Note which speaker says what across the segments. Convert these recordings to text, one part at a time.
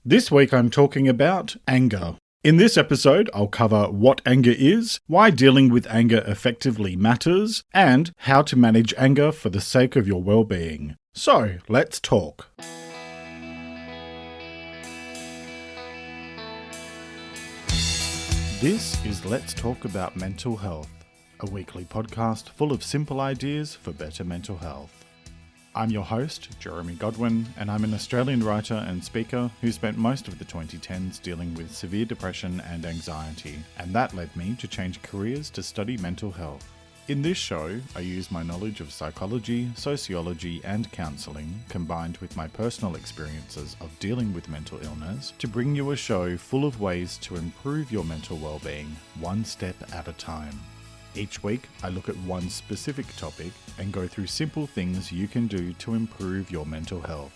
Speaker 1: This week I'm talking about anger. In this episode, I'll cover what anger is, why dealing with anger effectively matters, and how to manage anger for the sake of your well-being. So, let's talk. This is Let's Talk About Mental Health, a weekly podcast full of simple ideas for better mental health. I'm your host, Jeremy Godwin, and I'm an Australian writer and speaker who spent most of the 2010s dealing with severe depression and anxiety, and that led me to change careers to study mental health. In this show, I use my knowledge of psychology, sociology, and counselling, combined with my personal experiences of dealing with mental illness, to bring you a show full of ways to improve your mental well-being, one step at a time. Each week, I look at one specific topic and go through simple things you can do to improve your mental health.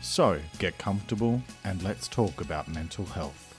Speaker 1: So, get comfortable and let's talk about mental health,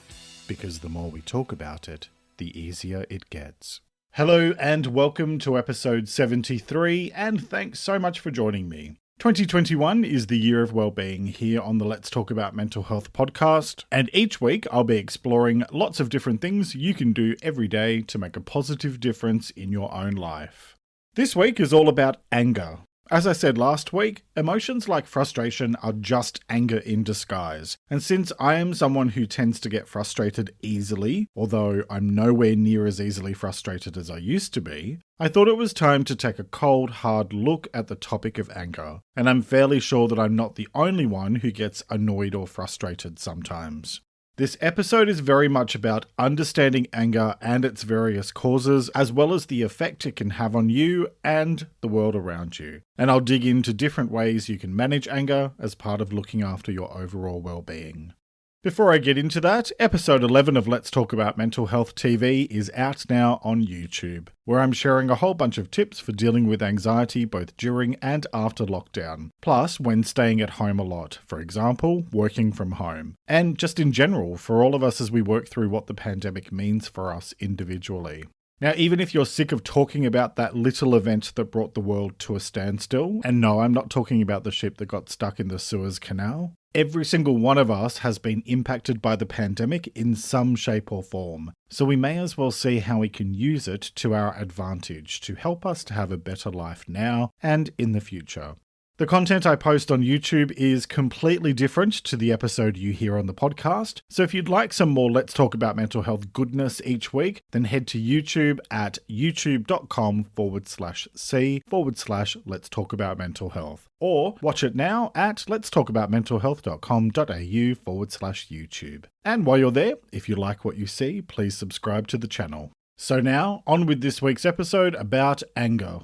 Speaker 1: because the more we talk about it, the easier it gets. Hello and welcome to episode 73, and thanks so much for joining me. 2021 is the year of wellbeing here on the Let's Talk About Mental Health podcast, and each week I'll be exploring lots of different things you can do every day to make a positive difference in your own life. This week is all about anger. As I said last week, emotions like frustration are just anger in disguise. And since I am someone who tends to get frustrated easily, although I'm nowhere near as easily frustrated as I used to be, I thought it was time to take a cold, hard look at the topic of anger. And I'm fairly sure that I'm not the only one who gets annoyed or frustrated sometimes. This episode is very much about understanding anger and its various causes, as well as the effect it can have on you and the world around you. And I'll dig into different ways you can manage anger as part of looking after your overall well-being. Before I get into that, episode 11 of Let's Talk About Mental Health TV is out now on YouTube, where I'm sharing a whole bunch of tips for dealing with anxiety both during and after lockdown, plus when staying at home a lot, for example, working from home, and just in general for all of us as we work through what the pandemic means for us individually. Now, even if you're sick of talking about that little event that brought the world to a standstill, and no, I'm not talking about the ship that got stuck in the Suez Canal, every single one of us has been impacted by the pandemic in some shape or form, so we may as well see how we can use it to our advantage to help us to have a better life now and in the future. The content I post on YouTube is completely different to the episode you hear on the podcast, so if you'd like some more Let's Talk About Mental Health goodness each week, then head to YouTube at youtube.com/c/Let's Talk About Mental Health, or watch it now at letstalkaboutmentalhealth.com.au/YouTube. And while you're there, if you like what you see, please subscribe to the channel. So now, on with this week's episode about anger.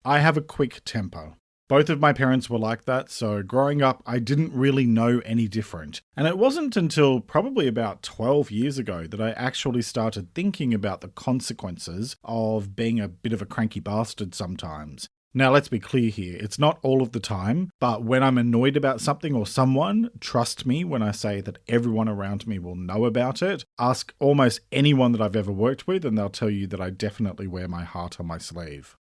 Speaker 1: I have a quick temper. Both of my parents were like that, so growing up, I didn't really know any different. And it wasn't until probably about 12 years ago that I actually started thinking about the consequences of being a bit of a cranky bastard sometimes. Now, let's be clear here, it's not all of the time, but when I'm annoyed about something or someone, trust me when I say that everyone around me will know about it. Ask almost anyone that I've ever worked with and they'll tell you that I definitely wear my heart on my sleeve.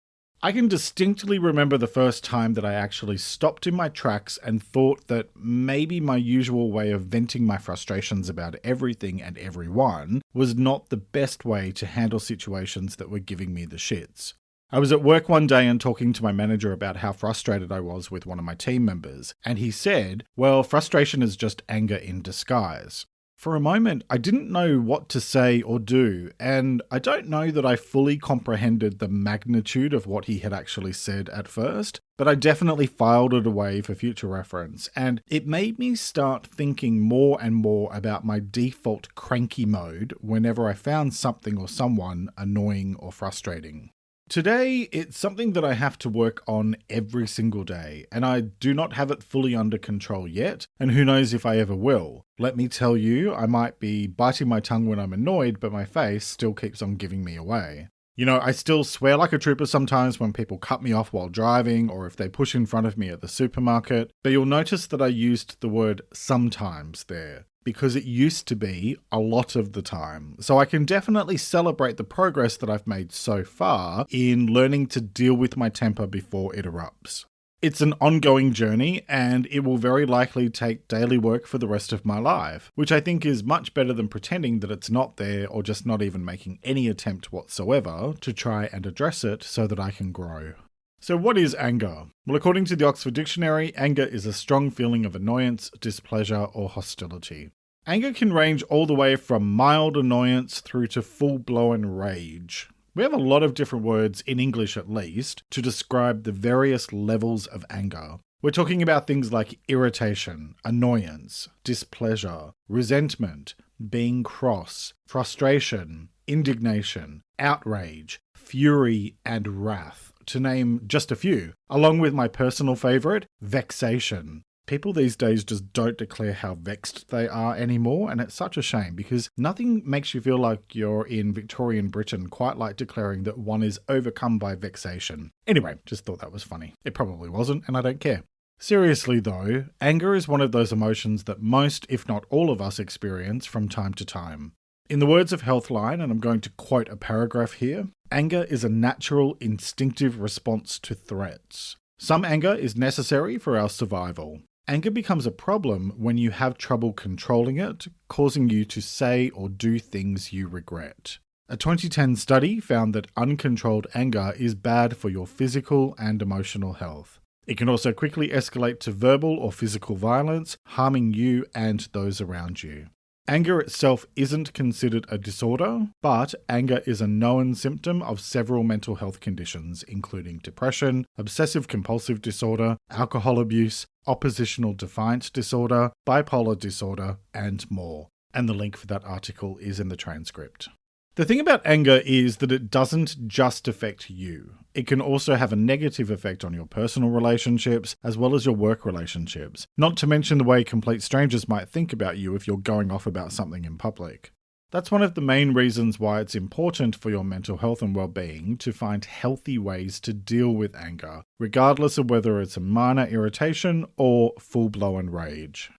Speaker 1: I can distinctly remember the first time that I actually stopped in my tracks and thought that maybe my usual way of venting my frustrations about everything and everyone was not the best way to handle situations that were giving me the shits. I was at work one day and talking to my manager about how frustrated I was with one of my team members, and he said, well, frustration is just anger in disguise. For a moment, I didn't know what to say or do, and I don't know that I fully comprehended the magnitude of what he had actually said at first, but I definitely filed it away for future reference, and it made me start thinking more and more about my default cranky mode whenever I found something or someone annoying or frustrating. Today, it's something that I have to work on every single day, and I do not have it fully under control yet, and who knows if I ever will. Let me tell you, I might be biting my tongue when I'm annoyed, but my face still keeps on giving me away. You know, I still swear like a trooper sometimes when people cut me off while driving, or if they push in front of me at the supermarket, but you'll notice that I used the word sometimes there, because it used to be a lot of the time. So I can definitely celebrate the progress that I've made so far in learning to deal with my temper before it erupts. It's an ongoing journey, and it will very likely take daily work for the rest of my life, which I think is much better than pretending that it's not there or just not even making any attempt whatsoever to try and address it so that I can grow. So what is anger? Well, according to the Oxford Dictionary, anger is a strong feeling of annoyance, displeasure, or hostility. Anger can range all the way from mild annoyance through to full-blown rage. We have a lot of different words, in English at least, to describe the various levels of anger. We're talking about things like irritation, annoyance, displeasure, resentment, being cross, frustration, indignation, outrage, fury, and wrath, to name just a few, along with my personal favourite, vexation. People these days just don't declare how vexed they are anymore, and it's such a shame because nothing makes you feel like you're in Victorian Britain quite like declaring that one is overcome by vexation. Anyway, just thought that was funny. It probably wasn't, and I don't care. Seriously though, anger is one of those emotions that most, if not all of us experience from time to time. In the words of Healthline, and I'm going to quote a paragraph here, anger is a natural, instinctive response to threats. Some anger is necessary for our survival. Anger becomes a problem when you have trouble controlling it, causing you to say or do things you regret. A 2010 study found that uncontrolled anger is bad for your physical and emotional health. It can also quickly escalate to verbal or physical violence, harming you and those around you. Anger itself isn't considered a disorder, but anger is a known symptom of several mental health conditions, including depression, obsessive-compulsive disorder, alcohol abuse, oppositional defiant disorder, bipolar disorder, and more. And the link for that article is in the transcript. The thing about anger is that it doesn't just affect you. It can also have a negative effect on your personal relationships as well as your work relationships, not to mention the way complete strangers might think about you if you're going off about something in public. That's one of the main reasons why it's important for your mental health and well-being to find healthy ways to deal with anger, regardless of whether it's a minor irritation or full-blown rage.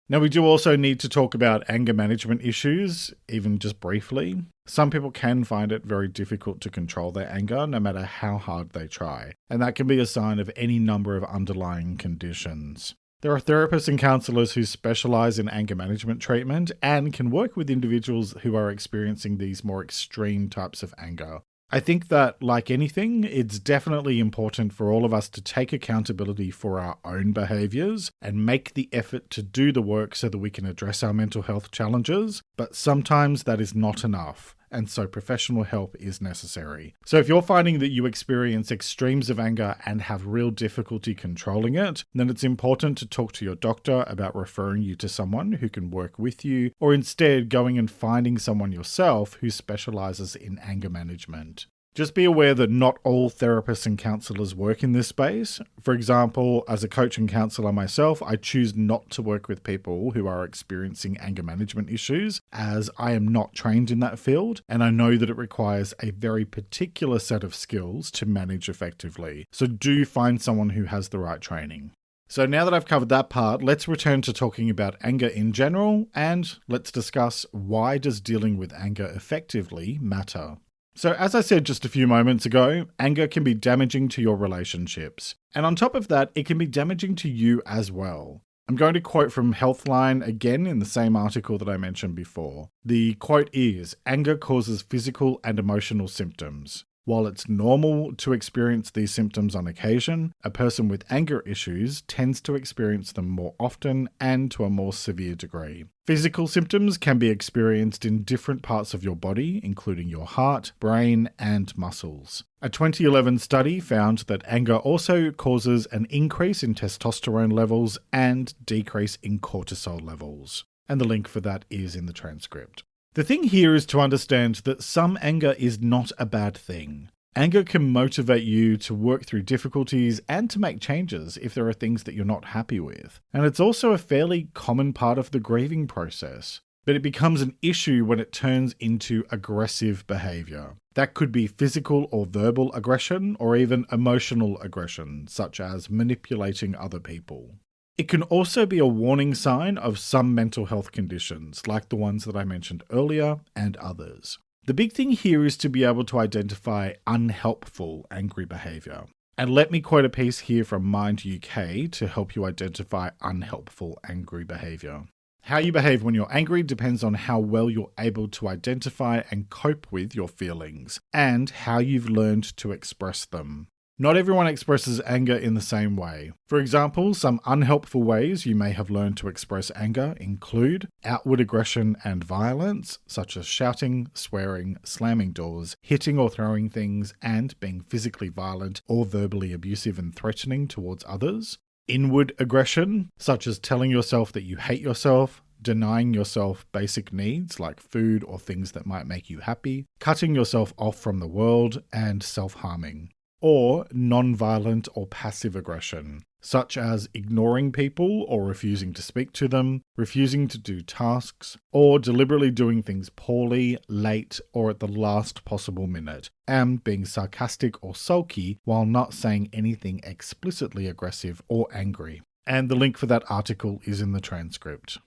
Speaker 1: Now, we do also need to talk about anger management issues, even just briefly. Some people can find it very difficult to control their anger, no matter how hard they try, and that can be a sign of any number of underlying conditions. There are therapists and counsellors who specialise in anger management treatment and can work with individuals who are experiencing these more extreme types of anger. I think that, like anything, it's definitely important for all of us to take accountability for our own behaviours and make the effort to do the work so that we can address our mental health challenges, but sometimes that is not enough, and so professional help is necessary. So if you're finding that you experience extremes of anger and have real difficulty controlling it, then it's important to talk to your doctor about referring you to someone who can work with you, or instead going and finding someone yourself who specialises in anger management. Just be aware that not all therapists and counsellors work in this space. For example, as a coach and counsellor myself, I choose not to work with people who are experiencing anger management issues, as I am not trained in that field, and I know that it requires a very particular set of skills to manage effectively. So do find someone who has the right training. So now that I've covered that part, let's return to talking about anger in general, and let's discuss why does dealing with anger effectively matter. So as I said just a few moments ago, anger can be damaging to your relationships. And on top of that, it can be damaging to you as well. I'm going to quote from Healthline again in the same article that I mentioned before. The quote is, "Anger causes physical and emotional symptoms. While it's normal to experience these symptoms on occasion, a person with anger issues tends to experience them more often and to a more severe degree. Physical symptoms can be experienced in different parts of your body, including your heart, brain, and muscles. A 2011 study found that anger also causes an increase in testosterone levels and decrease in cortisol levels." And the link for that is in the transcript. The thing here is to understand that some anger is not a bad thing. Anger can motivate you to work through difficulties and to make changes if there are things that you're not happy with. And it's also a fairly common part of the grieving process. But it becomes an issue when it turns into aggressive behaviour. That could be physical or verbal aggression, or even emotional aggression, such as manipulating other people. It can also be a warning sign of some mental health conditions, like the ones that I mentioned earlier, and others. The big thing here is to be able to identify unhelpful angry behaviour. And let me quote a piece here from Mind UK to help you identify unhelpful angry behaviour. How you behave when you're angry depends on how well you're able to identify and cope with your feelings, and how you've learned to express them. Not everyone expresses anger in the same way. For example, some unhelpful ways you may have learned to express anger include outward aggression and violence, such as shouting, swearing, slamming doors, hitting or throwing things, and being physically violent or verbally abusive and threatening towards others. Inward aggression, such as telling yourself that you hate yourself, denying yourself basic needs like food or things that might make you happy, cutting yourself off from the world, and self-harming. Or non-violent or passive aggression, such as ignoring people or refusing to speak to them, refusing to do tasks, or deliberately doing things poorly, late, or at the last possible minute, and being sarcastic or sulky while not saying anything explicitly aggressive or angry. And the link for that article is in the transcript.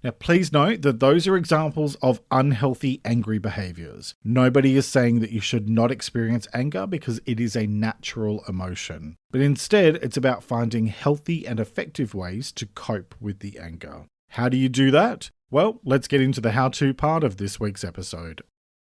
Speaker 1: Now, please note that those are examples of unhealthy angry behaviors. Nobody is saying that you should not experience anger because it is a natural emotion. But instead, it's about finding healthy and effective ways to cope with the anger. How do you do that? Well, let's get into the how-to part of this week's episode.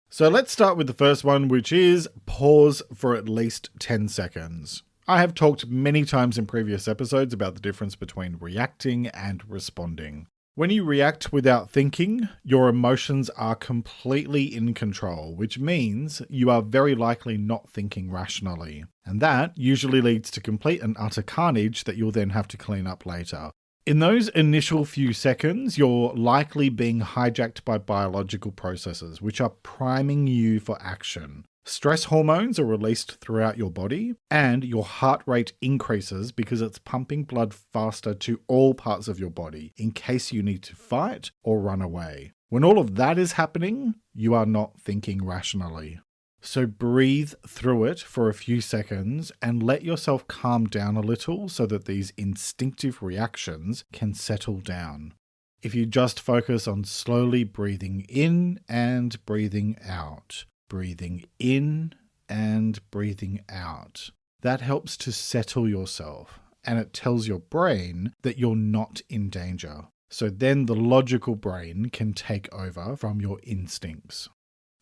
Speaker 1: So let's start with the first one, which is pause for at least 10 seconds. I have talked many times in previous episodes about the difference between reacting and responding. When you react without thinking, your emotions are completely in control, which means you are very likely not thinking rationally. And that usually leads to complete and utter carnage that you'll then have to clean up later. In those initial few seconds, you're likely being hijacked by biological processes, which are priming you for action. Stress hormones are released throughout your body, and your heart rate increases because it's pumping blood faster to all parts of your body in case you need to fight or run away. When all of that is happening, you are not thinking rationally. So breathe through it for a few seconds and let yourself calm down a little so that these instinctive reactions can settle down. If you just focus on slowly breathing in and breathing out, breathing in and breathing out. That helps to settle yourself, and it tells your brain that you're not in danger. So then the logical brain can take over from your instincts.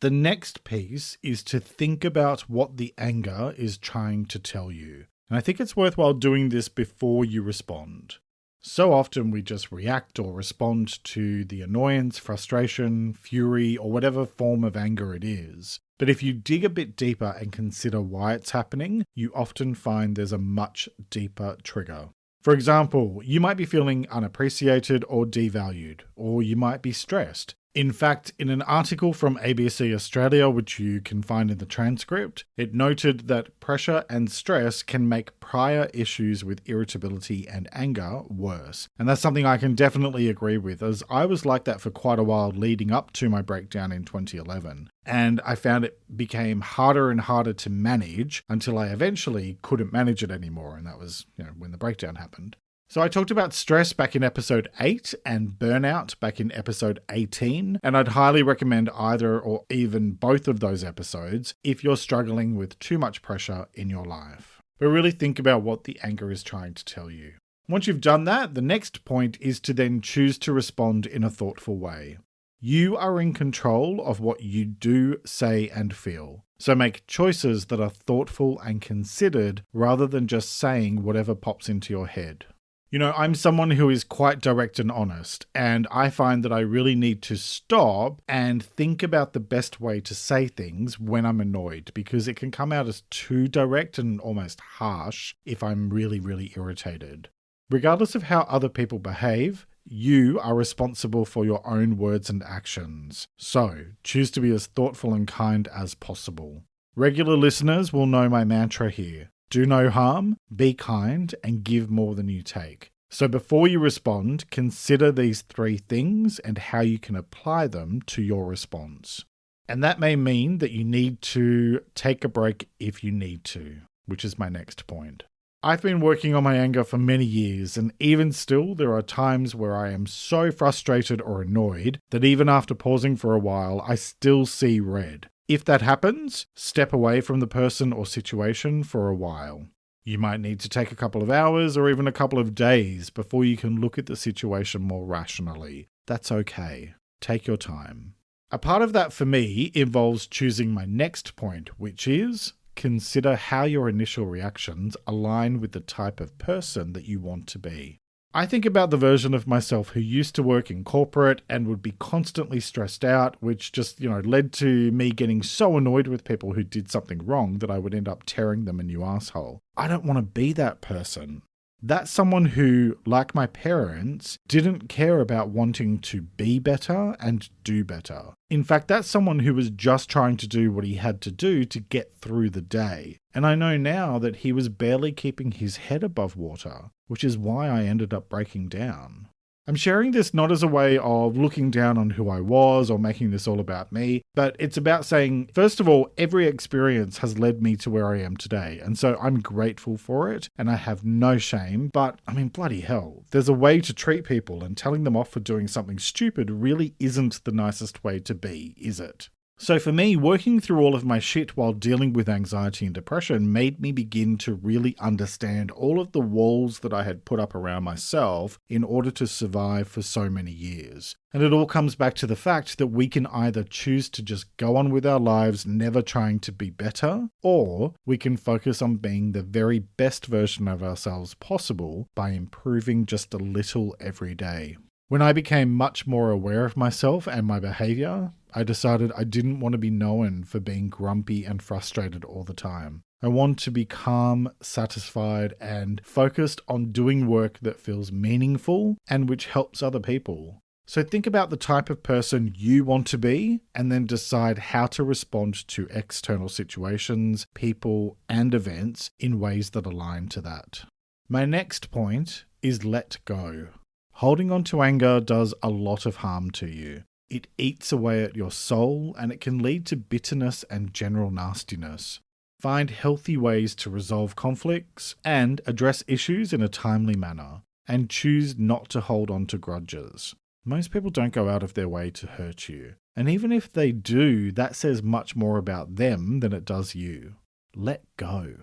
Speaker 1: The next piece is to think about what the anger is trying to tell you. And I think it's worthwhile doing this before you respond. So often we just react or respond to the annoyance, frustration, fury, or whatever form of anger it is. But if you dig a bit deeper and consider why it's happening, you often find there's a much deeper trigger. For example, you might be feeling unappreciated or devalued, or you might be stressed. In fact, in an article from ABC Australia, which you can find in the transcript, it noted that pressure and stress can make prior issues with irritability and anger worse. And that's something I can definitely agree with, as I was like that for quite a while leading up to my breakdown in 2011. And I found it became harder and harder to manage until I eventually couldn't manage it anymore. And that was, when the breakdown happened. So I talked about stress back in episode 8 and burnout back in episode 18, and I'd highly recommend either or even both of those episodes if you're struggling with too much pressure in your life. But really think about what the anger is trying to tell you. Once you've done that, the next point is to then choose to respond in a thoughtful way. You are in control of what you do, say, and feel. So make choices that are thoughtful and considered rather than just saying whatever pops into your head. I'm someone who is quite direct and honest, and I find that I really need to stop and think about the best way to say things when I'm annoyed, because it can come out as too direct and almost harsh if I'm really, really irritated. Regardless of how other people behave, you are responsible for your own words and actions. So, choose to be as thoughtful and kind as possible. Regular listeners will know my mantra here. Do no harm, be kind, and give more than you take. So before you respond, consider these 3 things and how you can apply them to your response. And that may mean that you need to take a break if you need to, which is my next point. I've been working on my anger for many years, and even still, there are times where I am so frustrated or annoyed that even after pausing for a while, I still see red. If that happens, step away from the person or situation for a while. You might need to take a couple of hours or even a couple of days before you can look at the situation more rationally. That's okay. Take your time. A part of that for me involves choosing my next point, which is consider how your initial reactions align with the type of person that you want to be. I think about the version of myself who used to work in corporate and would be constantly stressed out, which just, led to me getting so annoyed with people who did something wrong that I would end up tearing them a new asshole. I don't want to be that person. That's someone who, like my parents, didn't care about wanting to be better and do better. In fact, that's someone who was just trying to do what he had to do to get through the day. And I know now that he was barely keeping his head above water, which is why I ended up breaking down. I'm sharing this not as a way of looking down on who I was or making this all about me, but it's about saying, first of all, every experience has led me to where I am today, and so I'm grateful for it, and I have no shame, but, bloody hell, there's a way to treat people, and telling them off for doing something stupid really isn't the nicest way to be, is it? So for me, working through all of my shit while dealing with anxiety and depression made me begin to really understand all of the walls that I had put up around myself in order to survive for so many years. And it all comes back to the fact that we can either choose to just go on with our lives never trying to be better, or we can focus on being the very best version of ourselves possible by improving just a little every day. When I became much more aware of myself and my behavior, I decided I didn't want to be known for being grumpy and frustrated all the time. I want to be calm, satisfied, and focused on doing work that feels meaningful and which helps other people. So think about the type of person you want to be and then decide how to respond to external situations, people, and events in ways that align to that. My next point is let go. Holding on to anger does a lot of harm to you. It eats away at your soul and it can lead to bitterness and general nastiness. Find healthy ways to resolve conflicts and address issues in a timely manner, and choose not to hold on to grudges. Most people don't go out of their way to hurt you, and even if they do, that says much more about them than it does you. Let go.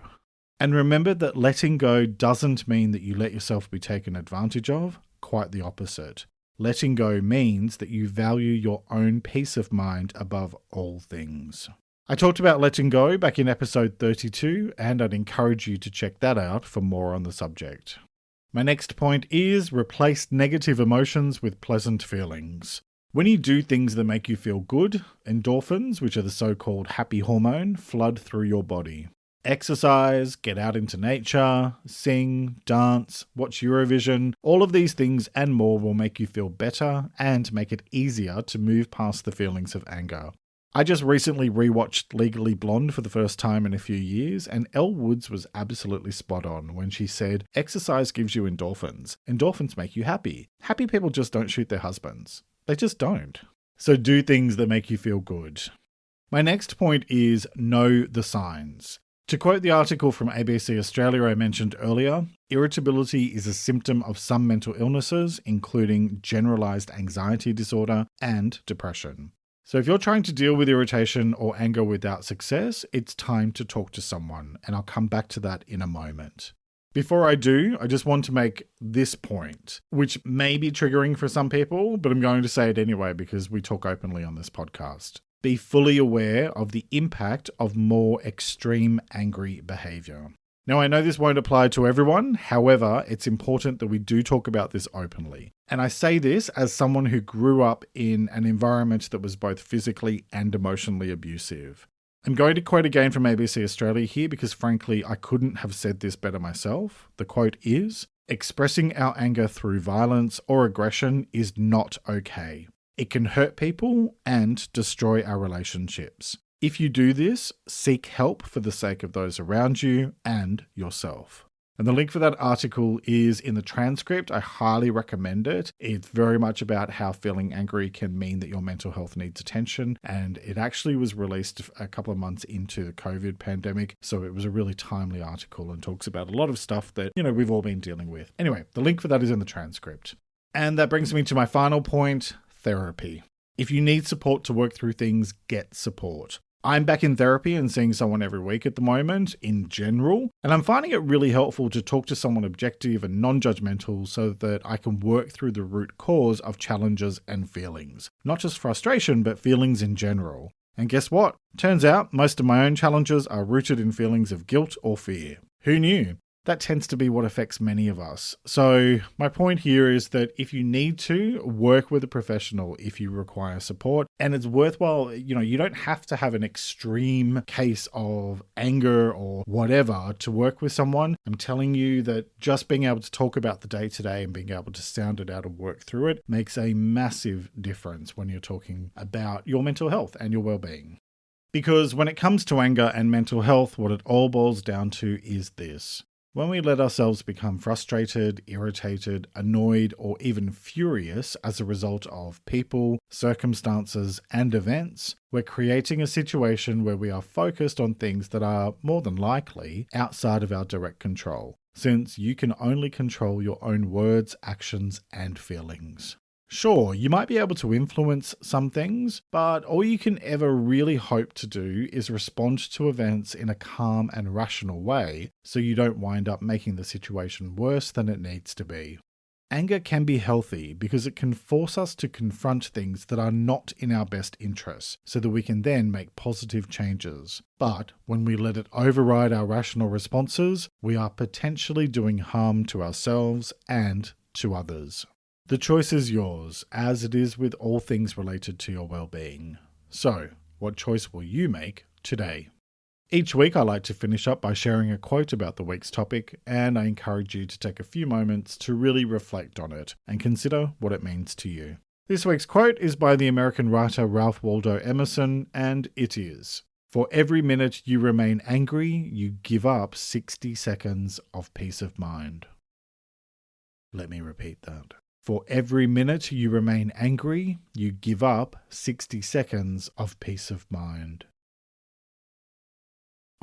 Speaker 1: And remember that letting go doesn't mean that you let yourself be taken advantage of. Quite the opposite. Letting go means that you value your own peace of mind above all things. I talked about letting go back in episode 32, and I'd encourage you to check that out for more on the subject. My next point is replace negative emotions with pleasant feelings. When you do things that make you feel good, endorphins, which are the so-called happy hormone, flood through your body. Exercise, get out into nature, sing, dance, watch Eurovision, all of these things and more will make you feel better and make it easier to move past the feelings of anger. I just recently rewatched Legally Blonde for the first time in a few years, and Elle Woods was absolutely spot on when she said, exercise gives you endorphins. Endorphins make you happy. Happy people just don't shoot their husbands. They just don't. So do things that make you feel good. My next point is know the signs. To quote the article from ABC Australia I mentioned earlier, irritability is a symptom of some mental illnesses, including generalized anxiety disorder and depression. So if you're trying to deal with irritation or anger without success, it's time to talk to someone, and I'll come back to that in a moment. Before I do, I just want to make this point, which may be triggering for some people, but I'm going to say it anyway because we talk openly on this podcast. Be fully aware of the impact of more extreme angry behavior. Now, I know this won't apply to everyone. However, it's important that we do talk about this openly. And I say this as someone who grew up in an environment that was both physically and emotionally abusive. I'm going to quote again from ABC Australia here because frankly, I couldn't have said this better myself. The quote is, "Expressing our anger through violence or aggression is not okay. It can hurt people and destroy our relationships. If you do this, seek help for the sake of those around you and yourself." And the link for that article is in the transcript. I highly recommend it. It's very much about how feeling angry can mean that your mental health needs attention. And it actually was released a couple of months into the COVID pandemic. So it was a really timely article and talks about a lot of stuff that, we've all been dealing with. Anyway, the link for that is in the transcript. And that brings me to my final point, therapy. If you need support to work through things, get support. I'm back in therapy and seeing someone every week at the moment, in general, and I'm finding it really helpful to talk to someone objective and non-judgmental so that I can work through the root cause of challenges and feelings. Not just frustration, but feelings in general. And guess what? Turns out most of my own challenges are rooted in feelings of guilt or fear. Who knew? That tends to be what affects many of us. So my point here is that if you need to, work with a professional if you require support. And it's worthwhile, you don't have to have an extreme case of anger or whatever to work with someone. I'm telling you that just being able to talk about the day-to-day and being able to sound it out and work through it makes a massive difference when you're talking about your mental health and your well-being. Because when it comes to anger and mental health, what it all boils down to is this. When we let ourselves become frustrated, irritated, annoyed, or even furious as a result of people, circumstances, and events, we're creating a situation where we are focused on things that are, more than likely, outside of our direct control, since you can only control your own words, actions, and feelings. Sure, you might be able to influence some things, but all you can ever really hope to do is respond to events in a calm and rational way so you don't wind up making the situation worse than it needs to be. Anger can be healthy because it can force us to confront things that are not in our best interests so that we can then make positive changes. But when we let it override our rational responses, we are potentially doing harm to ourselves and to others. The choice is yours, as it is with all things related to your well-being. So, what choice will you make today? Each week I like to finish up by sharing a quote about the week's topic, and I encourage you to take a few moments to really reflect on it and consider what it means to you. This week's quote is by the American writer Ralph Waldo Emerson, and it is, "For every minute you remain angry, you give up 60 seconds of peace of mind." Let me repeat that. For every minute you remain angry, you give up 60 seconds of peace of mind.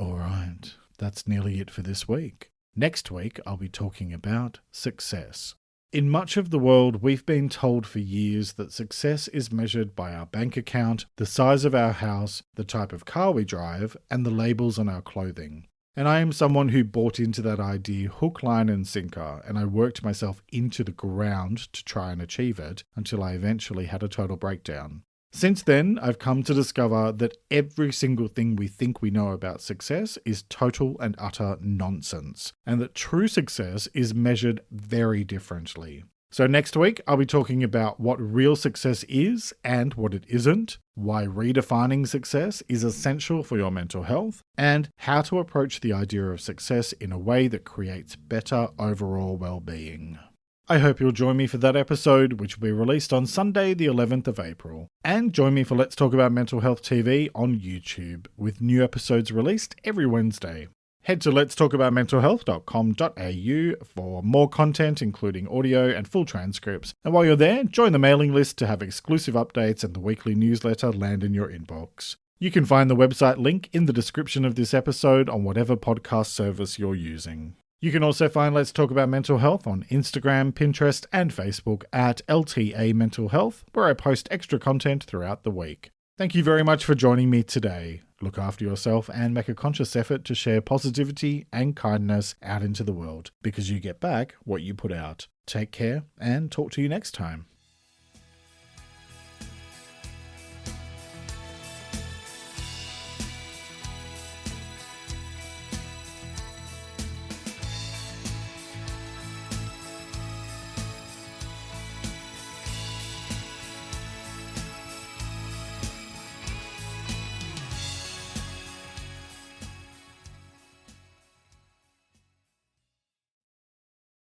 Speaker 1: Alright, that's nearly it for this week. Next week, I'll be talking about success. In much of the world, we've been told for years that success is measured by our bank account, the size of our house, the type of car we drive, and the labels on our clothing. And I am someone who bought into that idea hook, line, and sinker, and I worked myself into the ground to try and achieve it until I eventually had a total breakdown. Since then, I've come to discover that every single thing we think we know about success is total and utter nonsense, and that true success is measured very differently. So next week, I'll be talking about what real success is and what it isn't, why redefining success is essential for your mental health, and how to approach the idea of success in a way that creates better overall well-being. I hope you'll join me for that episode, which will be released on Sunday, the 11th of April. And join me for Let's Talk About Mental Health TV on YouTube, with new episodes released every Wednesday. Head to letstalkaboutmentalhealth.com.au for more content, including audio and full transcripts. And while you're there, join the mailing list to have exclusive updates and the weekly newsletter land in your inbox. You can find the website link in the description of this episode on whatever podcast service you're using. You can also find Let's Talk About Mental Health on Instagram, Pinterest, and Facebook at LTA Mental Health, where I post extra content throughout the week. Thank you very much for joining me today. Look after yourself and make a conscious effort to share positivity and kindness out into the world, because you get back what you put out. Take care and talk to you next time.